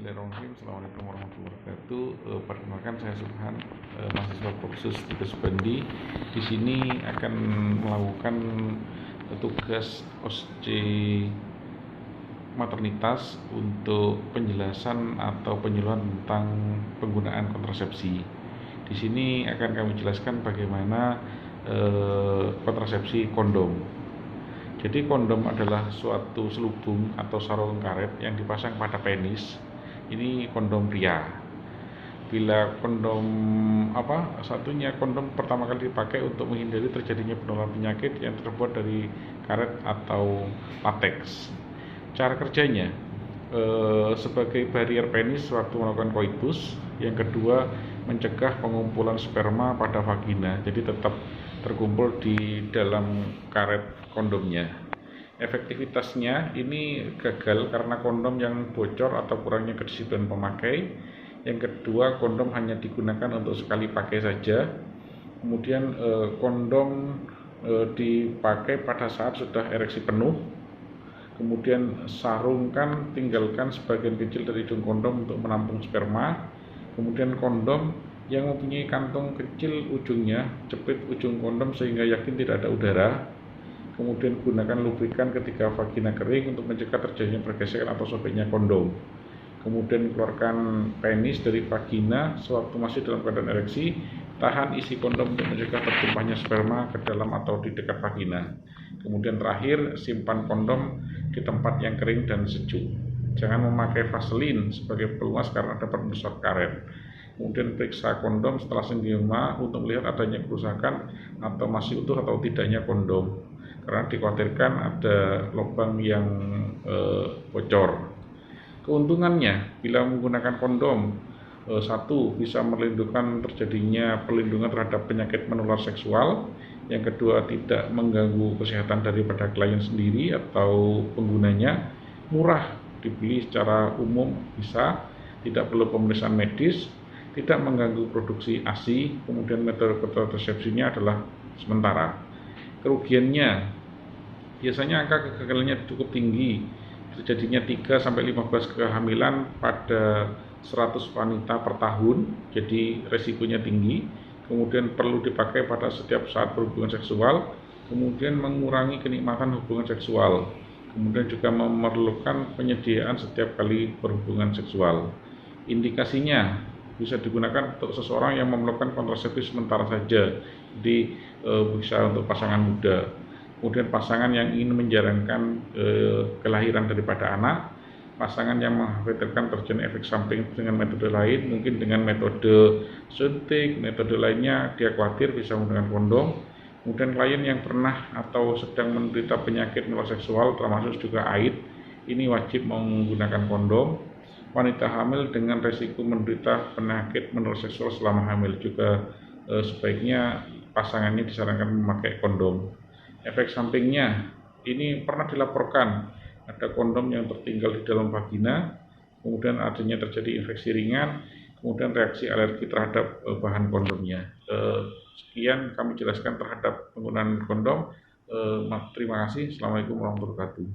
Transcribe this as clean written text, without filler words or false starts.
Bismillahirrahmanirrahim. Assalamualaikum warahmatullahi wabarakatuh. Perkenalkan, saya Subhan, mahasiswa kursus tugas bandi. Di sini akan melakukan tugas OSC maternitas untuk penjelasan atau penyuluhan tentang penggunaan kontrasepsi. Di sini akan kami jelaskan bagaimana kontrasepsi kondom. Jadi kondom adalah suatu selubung atau sarung karet yang dipasang pada penis. Ini kondom pria. Bila kondom kondom pertama kali dipakai untuk menghindari terjadinya penularan penyakit yang terbuat dari karet atau lateks. Cara kerjanya sebagai barier penis waktu melakukan koitus. Yang kedua, mencegah pengumpulan sperma pada vagina, jadi tetap terkumpul di dalam karet kondomnya. Efektivitasnya ini gagal karena kondom yang bocor atau kurangnya kedisiplinan pemakai. Yang kedua, kondom hanya digunakan untuk sekali pakai saja. Kemudian kondom dipakai pada saat sudah ereksi penuh. Kemudian sarungkan, tinggalkan sebagian kecil dari ujung kondom untuk menampung sperma. Kemudian kondom yang mempunyai kantung kecil ujungnya, jepit ujung kondom sehingga yakin tidak ada udara. Kemudian gunakan lubrikan ketika vagina kering untuk mencegah terjadinya pergesekan atau sobeknya kondom. Kemudian keluarkan penis dari vagina sewaktu masih dalam keadaan ereksi. Tahan isi kondom untuk mencegah tertumpahnya sperma ke dalam atau di dekat vagina. Kemudian terakhir, simpan kondom di tempat yang kering dan sejuk. Jangan memakai vaselin sebagai pelumas karena dapat merusak karet. Kemudian periksa kondom setelah senggema untuk melihat adanya kerusakan atau masih utuh atau tidaknya kondom, karena dikhawatirkan ada lubang yang bocor. Keuntungannya bila menggunakan kondom, satu, bisa melindungi terjadinya perlindungan terhadap penyakit menular seksual. Yang kedua, tidak mengganggu kesehatan daripada klien sendiri atau penggunanya. Murah, dibeli secara umum bisa, tidak perlu pemeriksaan medis, tidak mengganggu produksi ASI. Kemudian metode kontrasepsinya adalah sementara. Kerugiannya, biasanya angka kegagalannya cukup tinggi, terjadinya 3-15 kehamilan pada 100 wanita per tahun, jadi resikonya tinggi. Kemudian perlu dipakai pada setiap saat berhubungan seksual, kemudian mengurangi kenikmatan hubungan seksual, kemudian juga memerlukan penyediaan setiap kali berhubungan seksual. Indikasinya bisa digunakan untuk seseorang yang memerlukan kontrasepsi sementara saja, jadi bisa untuk pasangan muda. Kemudian pasangan yang ingin menjalankan kelahiran daripada anak, pasangan yang mengkhawatirkan terjadi efek samping dengan metode lain, mungkin dengan metode suntik, metode lainnya dia khawatir bisa menggunakan kondom. Kemudian klien yang pernah atau sedang menderita penyakit menular seksual termasuk juga AIDS, ini wajib menggunakan kondom. Wanita hamil dengan resiko menderita penyakit menular seksual selama hamil juga sebaiknya pasangannya disarankan memakai kondom. Efek sampingnya ini pernah dilaporkan ada kondom yang tertinggal di dalam vagina, kemudian adanya terjadi infeksi ringan, kemudian reaksi alergi terhadap bahan kondomnya. Sekian kami jelaskan terhadap penggunaan kondom. Terima kasih. Assalamualaikum warahmatullahi wabarakatuh.